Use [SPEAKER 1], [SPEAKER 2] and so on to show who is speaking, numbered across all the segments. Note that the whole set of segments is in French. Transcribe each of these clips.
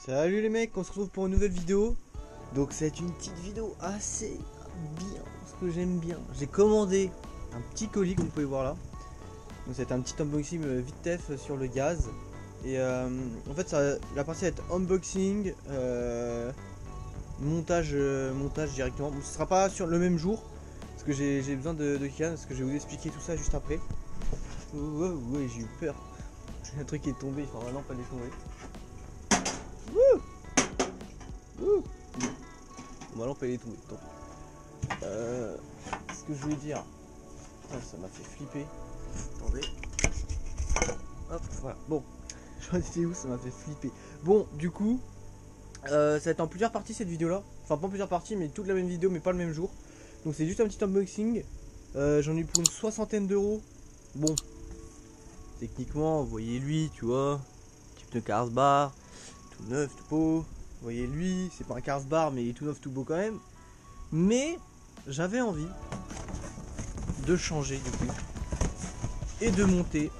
[SPEAKER 1] Salut les mecs, on se retrouve pour une nouvelle vidéo. Donc c'est une petite vidéo assez bien, ce que j'aime bien. J'ai commandé un petit colis comme vous pouvez voir là. Donc c'est un petit unboxing vite tef sur le gaz. Et en fait la partie va être unboxing, montage directement. Bon, ce sera pas sur le même jour parce que j'ai besoin de Kylian, parce que je vais vous expliquer tout ça juste après. Ouais, j'ai eu peur. Un truc qui est tombé, enfin la lampe elle est tombée. Ma lampe elle est tombée. Ce que je voulais dire, ça m'a fait flipper. Attendez. Hop, voilà. Bon, je vois où ça m'a fait flipper. Bon, du coup, ça va être en plusieurs parties cette vidéo là. Enfin, pas en plusieurs parties, mais toute la même vidéo, mais pas le même jour. Donc, c'est juste un petit unboxing. J'en ai eu pour une 60aine d'euros. Bon, techniquement, vous voyez lui, tu vois, type de Cars Bar, tout neuf, tout beau. Vous voyez lui, c'est pas un Cars Bar, mais il est tout neuf, tout beau quand même. Mais j'avais envie de changer du coup et de monter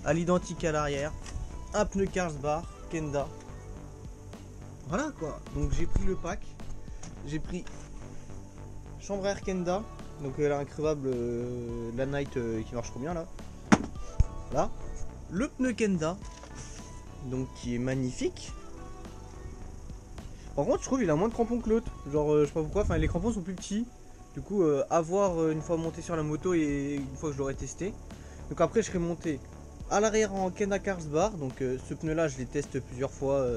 [SPEAKER 1] à l'identique à l'arrière un pneu Cars Bar Kenda. Voilà quoi. Donc j'ai pris le pack, j'ai pris chambre à air Kenda, donc elle a un crevable la Night qui marche trop bien là. Là, le pneu Kenda, donc qui est magnifique. Par contre, je trouve qu'il a moins de crampons que l'autre. Genre, je sais pas pourquoi. Enfin, les crampons sont plus petits. Du coup, à voir une fois monté sur la moto et une fois que je l'aurai testé. Donc après, je serai monté à l'arrière en Kenda Cars Bar. Donc ce pneu-là, je l'ai testé plusieurs fois.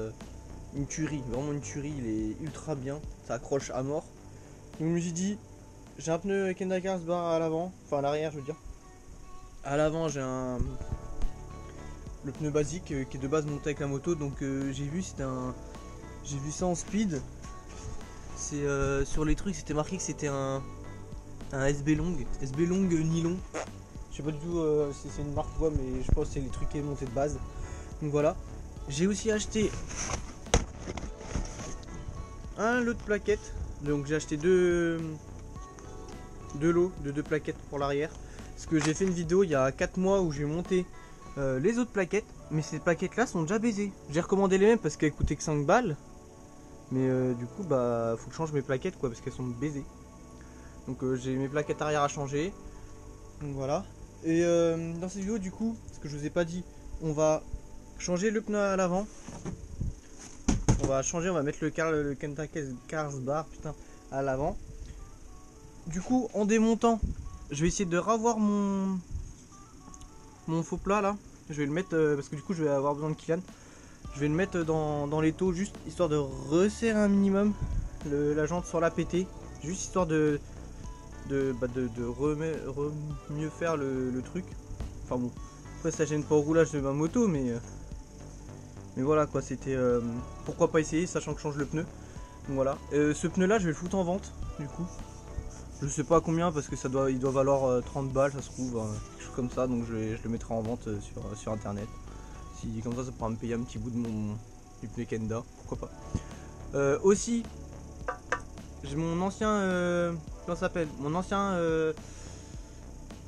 [SPEAKER 1] Une tuerie, vraiment une tuerie. Il est ultra bien. Ça accroche à mort. Donc je me suis dit, j'ai un pneu Kenda Cars Bar à l'avant. Enfin, à l'arrière, je veux dire. À l'avant, j'ai le pneu basique qui est de base monté avec la moto. Donc j'ai vu, c'était un... J'ai vu ça en speed. C'est sur les trucs, c'était marqué que c'était un SB long nylon. Je sais pas du tout si c'est une marque quoi, mais je pense que c'est les trucs qui est monté de base. Donc voilà. J'ai aussi acheté un lot de plaquettes. Donc j'ai acheté deux lots de 2 plaquettes pour l'arrière. Parce que j'ai fait une vidéo il y a 4 mois où j'ai monté les autres plaquettes. Mais ces plaquettes là sont déjà baisées. J'ai recommandé les mêmes parce qu'elles coûtaient que 5 balles. Mais du coup bah faut que je change mes plaquettes quoi parce qu'elles sont baisées. Donc j'ai mes plaquettes arrière à changer. Donc voilà. Et dans cette vidéo du coup, ce que je vous ai pas dit, on va changer le pneu à l'avant. On va mettre le Kenda Cars Bar putain à l'avant. Du coup en démontant, je vais essayer de ravoir mon faux plat là. Je vais le mettre parce que du coup je vais avoir besoin de Kylian. Je vais le mettre dans l'étau juste histoire de resserrer un minimum la jante sur la pété. Juste histoire de mieux faire le truc. Enfin bon, après ça gêne pas au roulage de ma moto, mais voilà quoi, c'était pourquoi pas essayer sachant que je change le pneu. Donc voilà, ce pneu là je vais le foutre en vente du coup. Je sais pas combien parce que il doit valoir 30 balles ça se trouve, quelque chose comme ça, donc je le mettrai en vente sur internet. Si comme ça pourra me payer un petit bout de du pneu Kenda, pourquoi pas. Aussi j'ai mon ancien comment ça s'appelle, mon ancien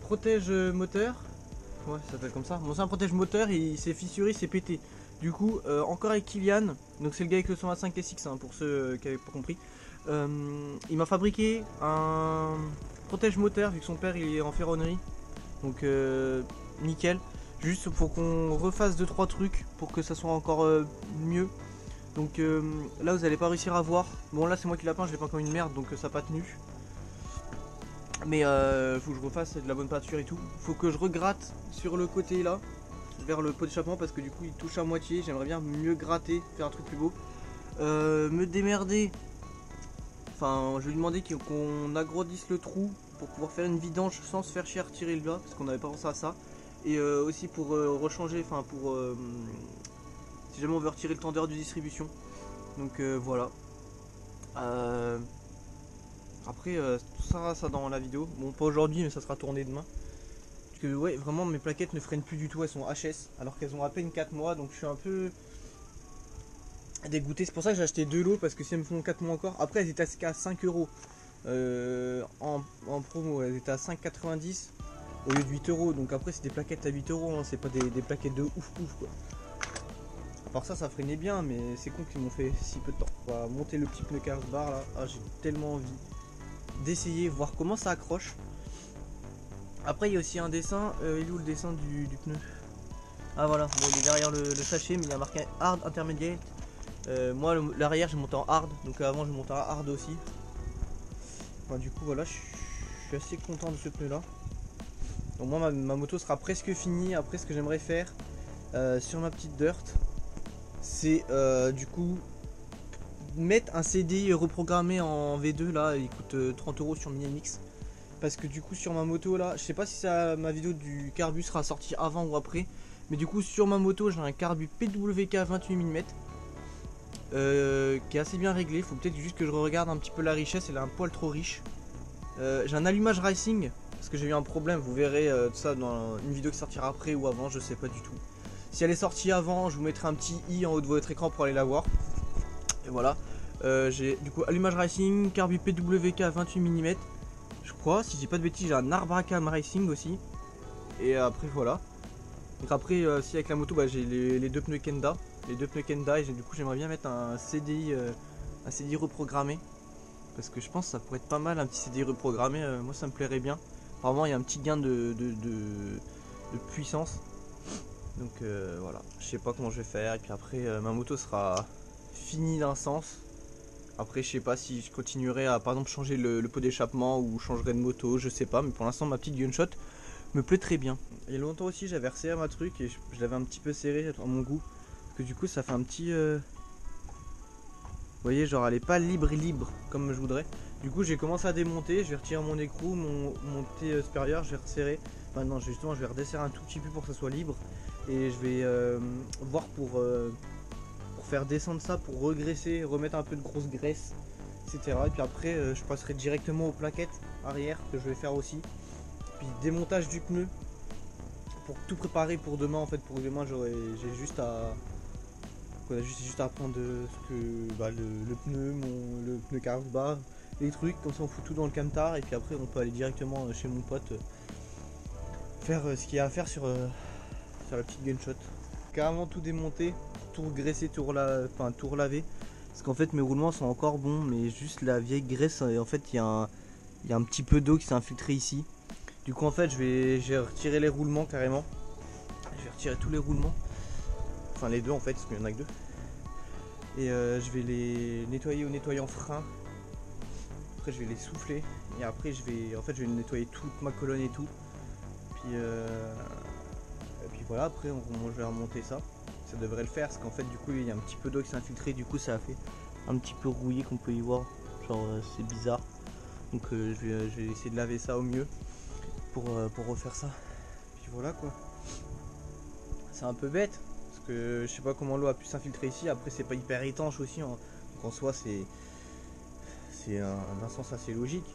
[SPEAKER 1] protège moteur, ouais ça s'appelle comme ça, mon ancien protège moteur il s'est fissuré, il s'est pété. Du coup encore avec Kylian, donc c'est le gars avec le 125 SX hein, pour ceux qui n'avaient pas compris. Il m'a fabriqué un protège moteur vu que son père il est en ferronnerie, donc nickel. Juste faut qu'on refasse 2-3 trucs pour que ça soit encore mieux. Donc là vous allez pas réussir à voir. Bon là c'est moi qui l'ai peint, je l'ai peint comme une merde donc ça n'a pas tenu. Mais faut que je refasse de la bonne peinture et tout. Faut que je regratte sur le côté là, vers le pot d'échappement parce que du coup il touche à moitié. J'aimerais bien mieux gratter, faire un truc plus beau. Me démerder. Enfin je vais lui demander qu'on agrandisse le trou pour pouvoir faire une vidange sans se faire chier à retirer le bas parce qu'on n'avait pas pensé à ça. Et aussi pour rechanger, enfin pour si jamais on veut retirer le tendeur de distribution. Donc voilà. Après tout ça dans la vidéo. Bon pas aujourd'hui mais ça sera tourné demain. Parce que ouais vraiment mes plaquettes ne freinent plus du tout, elles sont HS alors qu'elles ont à peine 4 mois donc je suis un peu dégoûté. C'est pour ça que j'ai acheté 2 lots parce que si elles me font 4 mois encore. Après elles étaient à 5 euros en promo, elles étaient à 5,90 au lieu de 8 euros. Donc après c'est des plaquettes à 8 euros, hein. C'est pas des plaquettes de ouf quoi. part ça freinait bien, mais c'est con qu'ils m'ont fait si peu de temps. On va monter le petit pneu Carlsbar là. Ah, j'ai tellement envie d'essayer, voir comment ça accroche. Après il y a aussi un dessin, il est où le dessin du pneu? Ah voilà, bon, il est derrière le sachet, mais il y a marqué hard intermediate. Moi l'arrière j'ai monté en hard, donc avant je montais en hard aussi. Enfin, du coup voilà, je suis assez content de ce pneu là. Donc moi ma moto sera presque finie. Après ce que j'aimerais faire sur ma petite dirt, c'est du coup mettre un CDI reprogrammé en V2 là, il coûte 30 € sur Minimix. Parce que du coup sur ma moto là, je sais pas si ma vidéo du carbu sera sortie avant ou après, mais du coup sur ma moto j'ai un carbu PWK 28 mm qui est assez bien réglé. Faut peut-être juste que je regarde un petit peu la richesse, elle est un poil trop riche. J'ai un allumage racing parce que j'ai eu un problème, vous verrez tout ça dans une vidéo qui sortira après ou avant, je sais pas du tout. Si elle est sortie avant, je vous mettrai un petit i en haut de votre écran pour aller la voir. Et voilà, j'ai du coup allumage racing, carbu PWK 28 mm. Je crois, si j'ai pas de bêtises, j'ai un Arbracam Racing aussi. Et après voilà. Donc après, si avec la moto, bah, j'ai les deux pneus Kenda. Les deux pneus Kenda, et du coup j'aimerais bien mettre un CDI reprogrammé. Parce que je pense que ça pourrait être pas mal un petit CDI reprogrammé, moi ça me plairait bien. Apparemment il y a un petit gain de puissance. Donc voilà, je sais pas comment je vais faire. Et puis après ma moto sera finie d'un sens. Après je sais pas si je continuerai à par exemple changer le pot d'échappement ou changerai de moto, je sais pas. Mais pour l'instant ma petite Gunshot me plaît très bien. Et longtemps aussi j'avais resserré ma truc et je l'avais un petit peu serré à mon goût. Parce que du coup ça fait un petit... Vous voyez, genre elle est pas libre comme je voudrais. Du coup j'ai commencé à démonter, je vais retirer mon écrou, mon T supérieur, je vais resserrer. Enfin non, justement je vais redesserrer un tout petit peu pour que ça soit libre. Et je vais voir pour faire descendre ça, pour regraisser, remettre un peu de grosse graisse, etc. Et puis après je passerai directement aux plaquettes arrière que je vais faire aussi. Puis démontage du pneu pour tout préparer pour demain en fait. Pour demain j'ai juste à... juste à prendre ce que, bah, le pneu Carlsbar, les trucs, comme ça on fout tout dans le camtar et puis après on peut aller directement chez mon pote faire ce qu'il y a à faire sur la petite Gunshot. Carrément tout démonter, tout graisser, tout relaver. Parce qu'en fait mes roulements sont encore bons, mais juste la vieille graisse, en fait il y a un petit peu d'eau qui s'est infiltré ici. Du coup en fait je vais retirer les roulements carrément. Je vais retirer tous les roulements. Enfin les deux en fait, parce qu'il y en a que deux. Et je vais les nettoyer au nettoyant frein. Après je vais les souffler. Et après je vais nettoyer toute ma colonne et tout. Puis voilà, après je vais remonter ça. Ça devrait le faire, parce qu'en fait du coup il y a un petit peu d'eau qui s'est infiltrée. Du coup ça a fait un petit peu rouillé qu'on peut y voir. Genre c'est bizarre. Donc je vais essayer de laver ça au mieux pour refaire ça. Puis voilà quoi. C'est un peu bête. Que je sais pas comment l'eau a pu s'infiltrer ici. Après c'est pas hyper étanche aussi hein. Donc en soi c'est un sens assez logique.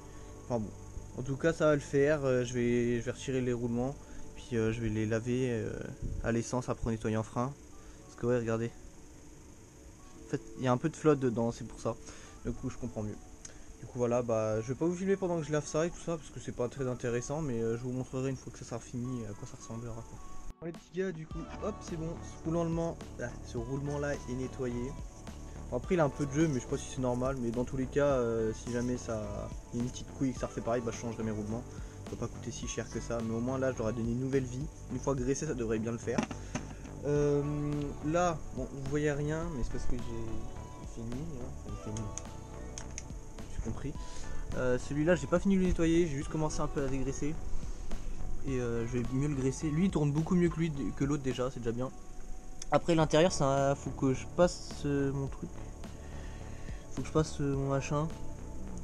[SPEAKER 1] Enfin bon, en tout cas ça va le faire. Je vais retirer les roulements, puis je vais les laver à l'essence après en nettoyant frein. Parce que ouais, regardez, en fait il y a un peu de flotte dedans, c'est pour ça. Du coup je comprends mieux. Du coup voilà, bah je vais pas vous filmer pendant que je lave ça et tout ça parce que c'est pas très intéressant, mais je vous montrerai une fois que ça sera fini à quoi ça ressemblera quoi. Les petits gars, du coup, hop, c'est bon, ce roulement là est nettoyé. Bon, après il a un peu de jeu, mais je sais pas si c'est normal, mais dans tous les cas, si jamais il y a une petite couille et que ça refait pareil, bah je changerai mes roulements. Ça va pas coûter si cher que ça, mais au moins là je leur ai donné une nouvelle vie. Une fois graissé, ça devrait bien le faire. Là, bon, vous voyez rien, mais c'est parce que j'ai fini, j'ai compris. Celui-là, j'ai pas fini de le nettoyer, j'ai juste commencé un peu à dégraisser. Et je vais mieux le graisser. Lui il tourne beaucoup mieux que l'autre déjà, c'est déjà bien. Après l'intérieur, ça faut que je passe mon truc. Faut que je passe mon machin.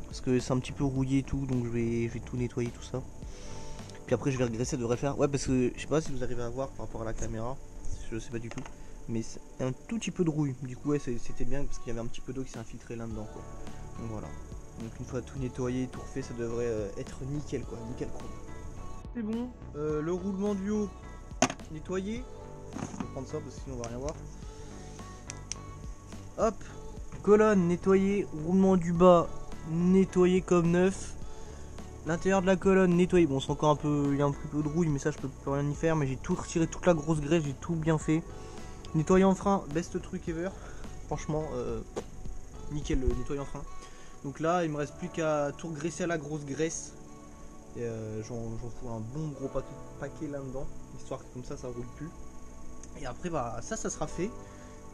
[SPEAKER 1] Parce que c'est un petit peu rouillé et tout, donc je vais tout nettoyer tout ça. Puis après je vais regraisser, ça devrait le faire. Ouais, parce que je sais pas si vous arrivez à voir par rapport à la caméra. Je sais pas du tout. Mais c'est un tout petit peu de rouille. Du coup ouais, c'était bien parce qu'il y avait un petit peu d'eau qui s'est infiltré là-dedans quoi. Donc voilà. Donc une fois tout nettoyé, tout refait, ça devrait être nickel quoi, nickel chrome. C'est bon, le roulement du haut nettoyé. Je vais prendre ça parce que sinon on va rien voir. Hop, colonne nettoyée, roulement du bas nettoyé comme neuf. L'intérieur de la colonne nettoyé. Bon, c'est encore un peu, il y a un peu de rouille, mais ça je peux plus rien y faire. Mais j'ai tout retiré, toute la grosse graisse, j'ai tout bien fait. Nettoyant frein, best truc ever. Franchement, nickel le nettoyant frein. Donc là, il me reste plus qu'à tout graisser à la grosse graisse. Et j'en fous un bon gros paquet là-dedans, histoire que comme ça roule plus. Et après, bah ça sera fait.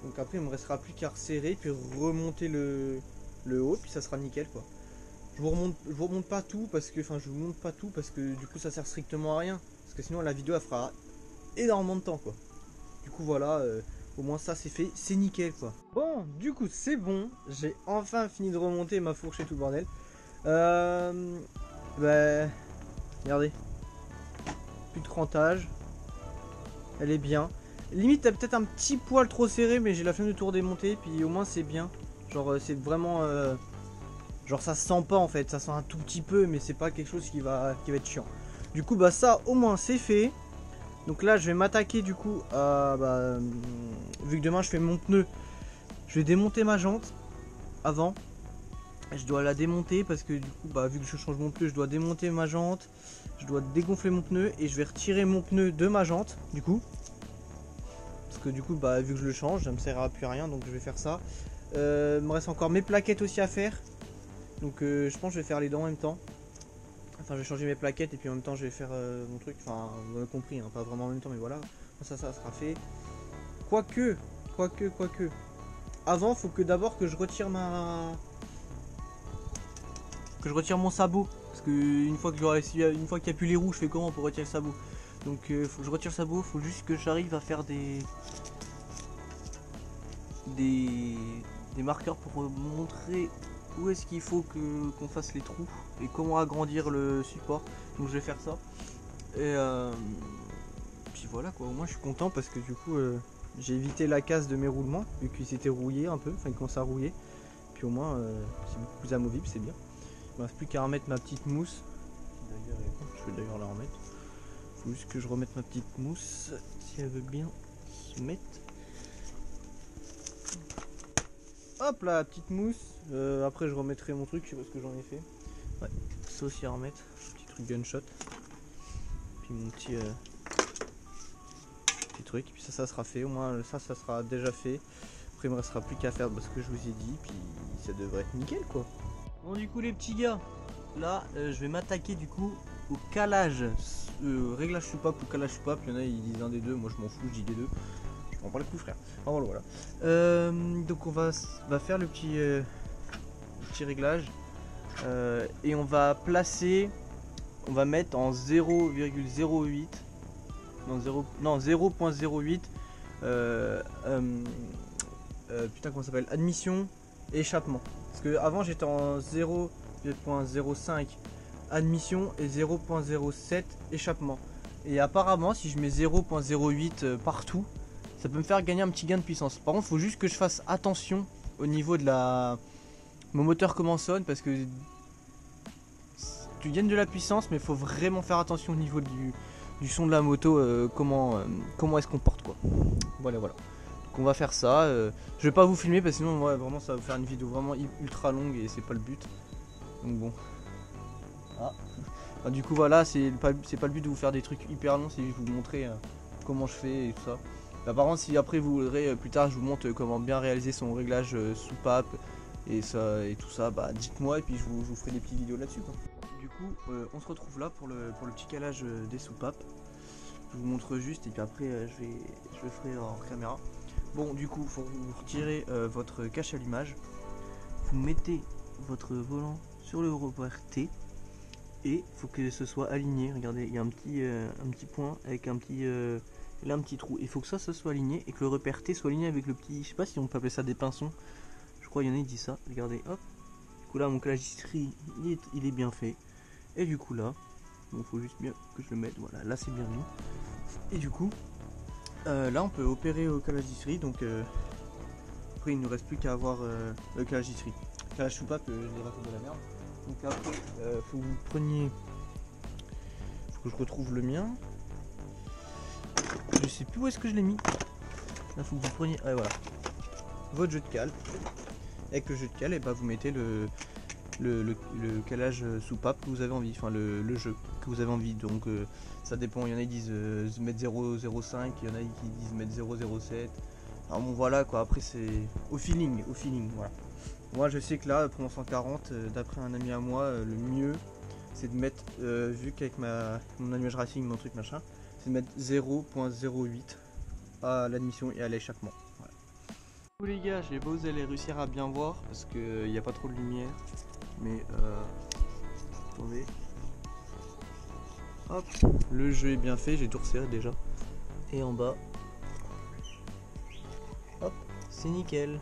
[SPEAKER 1] Donc après, il me restera plus qu'à resserrer, puis remonter le haut, puis ça sera nickel quoi. Je vous remonte pas tout parce que, enfin, je vous montre pas tout parce que du coup, ça sert strictement à rien. Parce que sinon, la vidéo elle fera énormément de temps quoi. Du coup, voilà. Au moins ça c'est fait, c'est nickel quoi. Bon, du coup c'est bon, j'ai enfin fini de remonter ma fourche et tout le bordel. Bah, regardez, plus de crantage, elle est bien. Limite elle peut-être un petit poil trop serré, mais j'ai la flemme de tout redémonter, puis au moins c'est bien. Genre c'est vraiment, genre ça se sent pas en fait, ça sent un tout petit peu, mais c'est pas quelque chose qui va être chiant. Du coup bah ça au moins c'est fait. Donc là je vais m'attaquer du coup à, vu que demain je fais mon pneu, je vais démonter ma jante avant. Je dois la démonter parce que du coup vu que je change mon pneu, je dois démonter ma jante, je dois dégonfler mon pneu et je vais retirer mon pneu de ma jante du coup. Parce que du coup vu que je le change, ça me sert à plus à rien, donc je vais faire ça. Il me reste encore mes plaquettes aussi à faire. Donc je pense que je vais faire les dents en même temps. Enfin je vais changer mes plaquettes et puis en même temps je vais faire mon truc. Enfin vous avez compris, hein, pas vraiment en même temps mais voilà. Ça sera fait. Quoique. Avant faut que d'abord que je retire mon sabot. Parce que une fois qu'il n'y a plus les roues, je fais comment pour retirer le sabot. Donc faut que je retire le sabot, faut juste que j'arrive à faire des marqueurs pour montrer où est-ce qu'il faut qu'on fasse les trous et comment agrandir le support. Donc je vais faire ça. Et puis voilà quoi, au moins je suis content parce que du coup j'ai évité la casse de mes roulements vu qu'ils s'étaient rouillés un peu, enfin ils commencent à rouiller. Puis au moins c'est beaucoup plus amovible, c'est bien. Il ne reste plus qu'à remettre ma petite mousse. Je vais d'ailleurs la remettre. Il faut juste que je remette ma petite mousse si elle veut bien se mettre. Hop là, petite mousse. Après je remettrai mon truc, je sais pas ce que j'en ai fait. Ouais, ça aussi à remettre. Petit truc gunshot. Puis mon petit truc. Puis ça sera fait. Au moins ça sera déjà fait. Après il me restera plus qu'à faire ce que je vous ai dit. Puis ça devrait être nickel quoi. Bon du coup les petits gars, là je vais m'attaquer du coup au calage, réglage soupape ou calage soupape. Il y en a ils disent un des deux, moi je m'en fous, je dis des deux. Je prends pas le coup frère. Enfin, voilà. Donc on va faire le petit réglage et on va placer, on va mettre en 0,08 non 0.08 putain comment ça s'appelle, admission et échappement. Parce que avant j'étais en 0.05 admission et 0.07 échappement. Et apparemment si je mets 0.08 partout, ça peut me faire gagner un petit gain de puissance. Par contre il faut juste que je fasse attention au niveau de mon moteur comment sonne, parce que tu gagnes de la puissance mais il faut vraiment faire attention au niveau du son de la moto, comment elle se comporte quoi. Voilà. Donc on va faire ça. Je vais pas vous filmer parce que sinon vraiment ça va vous faire une vidéo vraiment ultra longue et c'est pas le but. Donc bon. Du coup voilà, c'est pas le but de vous faire des trucs hyper longs, c'est juste vous montrer comment je fais et tout ça. Par contre si après vous voudrez plus tard je vous montre comment bien réaliser son réglage soupape et tout ça, dites-moi et puis je vous ferai des petites vidéos là-dessus quoi. Du coup on se retrouve là pour le petit calage des soupapes. Je vous montre juste et puis après je le ferai en caméra. Bon du coup faut vous retirer votre cache allumage. Vous mettez votre volant sur le repère T. Et il faut que ce soit aligné. Regardez, il y a un petit point avec un petit trou. Il faut que ça soit aligné et que le repère T soit aligné avec le petit. Je sais pas si on peut appeler ça des pinçons. Je crois qu'il y en a qui disent ça. Regardez, hop. Du coup là, mon calagistrie, il est bien fait. Et du coup là, il faut juste bien que je le mette. Voilà, là c'est bien mis. Et du coup, là on peut opérer au calagistrie. Donc après, il ne nous reste plus qu'à avoir le calagistrie. Calage soupape, je dirais de la merde. Donc après, faut que vous preniez, faut que je retrouve le mien. Je sais plus où est-ce que je l'ai mis. Là, faut que vous preniez, voilà, votre jeu de cale. Avec le jeu de cale, et vous mettez le calage soupape que vous avez envie, enfin le jeu que vous avez envie. Donc ça dépend. Il y en a qui disent mettre 0,05, il y en a qui disent mettre 0,07. Alors bon voilà quoi, après c'est au feeling voilà. Moi je sais que là pour mon 140, d'après un ami à moi, le mieux c'est de mettre, vu qu'avec mon allumage racing, mon truc machin, c'est de mettre 0.08 à l'admission et à l'échappement. Voilà. Vous les gars, je sais pas si vous allez réussir à bien voir parce qu'il n'y a pas trop de lumière, mais attendez. Hop, le jeu est bien fait, j'ai tout resserré déjà. Et en bas, hop, c'est nickel.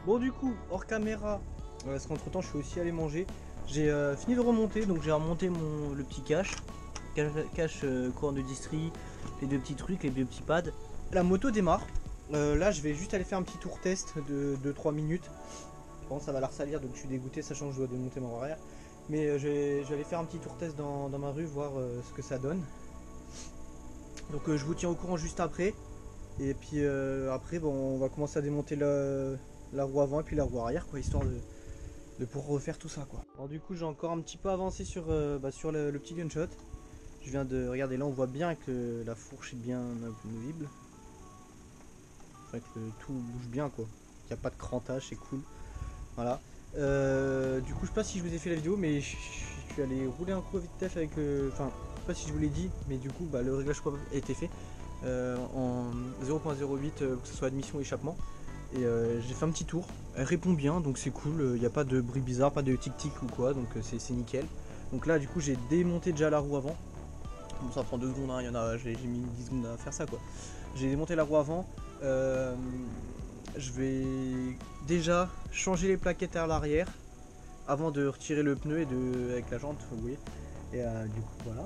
[SPEAKER 1] Bon du coup, hors caméra, parce qu'entre temps je suis aussi allé manger. J'ai fini de remonter, donc j'ai remonté le petit cache courant de distri, les deux petits trucs, les deux petits pads. La moto démarre. Là je vais juste aller faire un petit tour test de 2-3 minutes. Je pense que ça va la ressalir, donc je suis dégoûté, sachant que je dois démonter mon arrière. Mais je vais aller faire un petit tour test dans ma rue, voir ce que ça donne. Donc je vous tiens au courant juste après. Et puis après bon, on va commencer à démonter la roue avant et puis la roue arrière, quoi, histoire de pouvoir refaire tout ça, quoi. Alors du coup j'ai encore un petit peu avancé sur le petit gunshot. Je viens de regarder, là on voit bien que la fourche est bien un peu movible. Enfin que tout bouge bien, quoi. Il n'y a pas de crantage, c'est cool. Voilà. Du coup je sais pas si je vous ai fait la vidéo, mais je suis allé rouler un coup à vite tef avec enfin je sais pas si je vous l'ai dit, mais du coup le réglage a été fait en 0.08 que ce soit admission échappement. Et j'ai fait un petit tour, elle répond bien, donc c'est cool, il n'y a pas de bruit bizarre, pas de tic-tic ou quoi, donc c'est nickel. Donc là du coup j'ai démonté déjà la roue avant. Bon ça prend 2 secondes, hein, j'ai mis 10 secondes à faire ça, quoi. J'ai démonté la roue avant, je vais déjà changer les plaquettes à l'arrière avant de retirer le pneu et avec la jante, vous voyez. Et du coup voilà,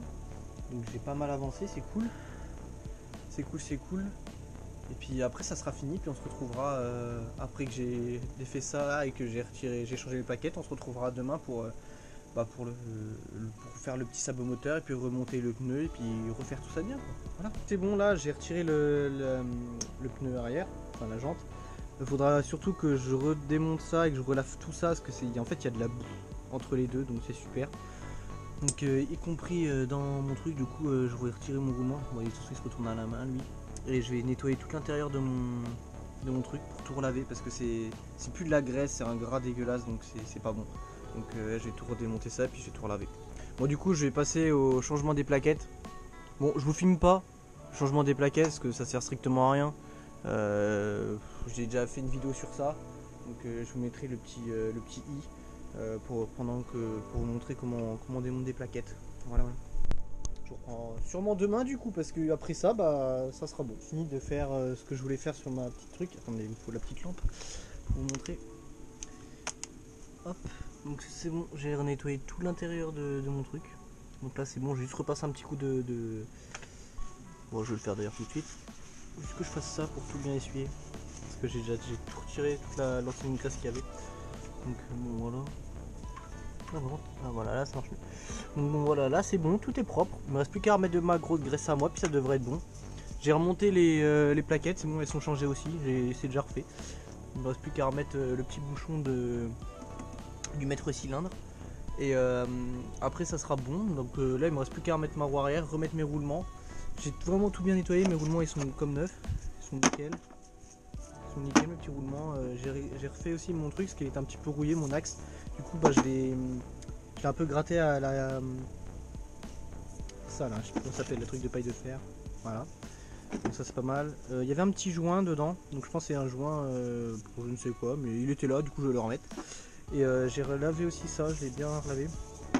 [SPEAKER 1] donc j'ai pas mal avancé, c'est cool. C'est cool. Et puis après ça sera fini, puis on se retrouvera après que j'ai fait ça et que j'ai changé les plaquettes, on se retrouvera demain pour faire le petit sabot moteur et puis remonter le pneu et puis refaire tout ça bien, quoi. Voilà. C'est bon, là j'ai retiré le pneu arrière, enfin la jante. Il faudra surtout que je redémonte ça et que je relave tout ça parce que en fait il y a de la boue entre les deux, donc c'est super. Donc y compris dans mon truc, du coup je vais retirer mon roulement. Vous voyez, tout ça il se retourne à la main lui. Et je vais nettoyer tout l'intérieur de mon truc pour tout relaver parce que c'est plus de la graisse, c'est un gras dégueulasse, donc c'est pas bon. Donc je vais tout redémonter ça et puis je vais tout relaver. Bon du coup je vais passer au changement des plaquettes. Bon je vous filme pas le changement des plaquettes parce que ça sert strictement à rien. J'ai déjà fait une vidéo sur ça, donc je vous mettrai le petit i pour vous montrer comment on démonte des plaquettes. Voilà. Je reprends sûrement demain du coup parce que après ça ça sera bon. Fini de faire ce que je voulais faire sur ma petite truc. Attendez, il me faut la petite lampe pour vous montrer. Hop, donc c'est bon, j'ai nettoyé tout l'intérieur de mon truc. Donc là c'est bon, j'ai juste repassé un petit coup de... Bon, je vais le faire d'ailleurs tout de suite. Juste que je fasse ça pour tout bien essuyer. Parce que j'ai tout retiré, toute l'ancienne graisse qu'il y avait. Donc bon voilà. Ah voilà, là ça marche mieux. Donc bon voilà, là c'est bon, tout est propre. Il me reste plus qu'à remettre de ma grosse graisse à moi, puis ça devrait être bon. J'ai remonté les plaquettes, c'est bon, elles sont changées aussi, c'est déjà refait. Il me reste plus qu'à remettre le petit bouchon du maître cylindre. Et après ça sera bon. Donc là il me reste plus qu'à remettre ma roue arrière, remettre mes roulements. J'ai vraiment tout bien nettoyé, mes roulements ils sont comme neufs, ils sont nickel. Ils sont nickel mes petits roulements. J'ai refait aussi mon truc, parce qu'il est un petit peu rouillé, mon axe. Du coup je l'ai un peu gratté à ça là, je sais pas comment ça s'appelle, le truc de paille de fer. Voilà. Donc ça c'est pas mal. Il y avait un petit joint dedans, donc je pense que c'est un joint pour je ne sais quoi, mais il était là, du coup je vais le remettre. Et j'ai relavé aussi ça, je l'ai bien relavé.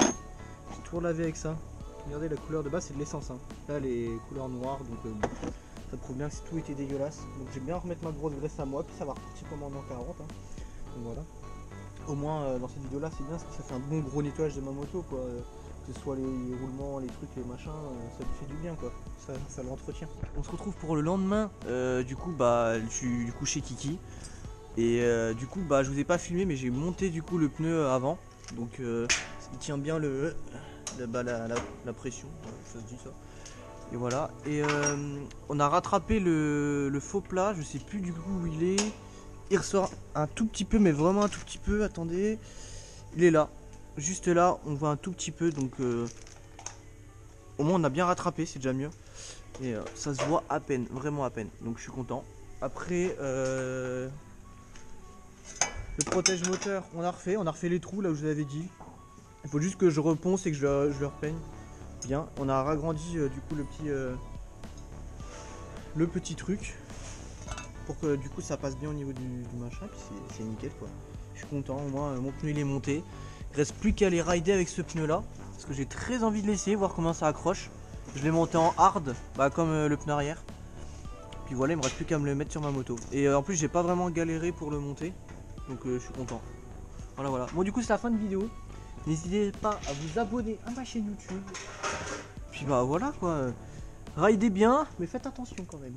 [SPEAKER 1] J'ai tout relavé avec ça. Regardez la couleur de base, c'est de l'essence, hein. Là les couleurs noires, donc ça prouve bien que tout était dégueulasse. Donc j'ai bien remettre ma grosse graisse à moi, puis ça va repartir comme en 40. Hein. Donc voilà. Au moins dans cette vidéo là c'est bien parce que ça fait un bon gros nettoyage de ma moto, quoi. Que ce soit les roulements, les trucs, les machins, ça lui fait du bien, quoi. Ça l'entretient. On se retrouve pour le lendemain. Du coup je suis chez Kiki. Et du coup je vous ai pas filmé, mais j'ai monté du coup le pneu avant. Donc il tient bien la pression, ça se dit ça. Et voilà. Et on a rattrapé le faux plat, je sais plus du coup où il est. Il ressort un tout petit peu, mais vraiment un tout petit peu. Attendez, il est là, juste là, on voit un tout petit peu. Donc au moins on a bien rattrapé, c'est déjà mieux. Et ça se voit à peine, vraiment à peine. Donc je suis content. Après, le protège moteur, on a refait les trous là où je vous avais dit. Il faut juste que je reponce et que je le repeigne bien. On a ragrandi du coup le petit truc pour que du coup ça passe bien au niveau du machin. Puis c'est nickel quoi. Je suis content, au moins mon pneu il est monté. Il reste plus qu'à les rider avec ce pneu là parce que j'ai très envie de l'essayer, voir comment ça accroche. Je l'ai monté en hard, comme le pneu arrière. Puis voilà, il me reste plus qu'à me le mettre sur ma moto. Et en plus j'ai pas vraiment galéré pour le monter, donc je suis content. Voilà. Bon du coup c'est la fin de vidéo. N'hésitez pas à vous abonner à ma chaîne YouTube. Puis voilà quoi. Ridez bien, mais faites attention quand même.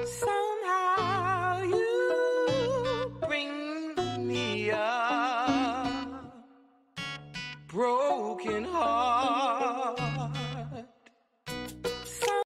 [SPEAKER 2] Somehow you bring me a broken heart.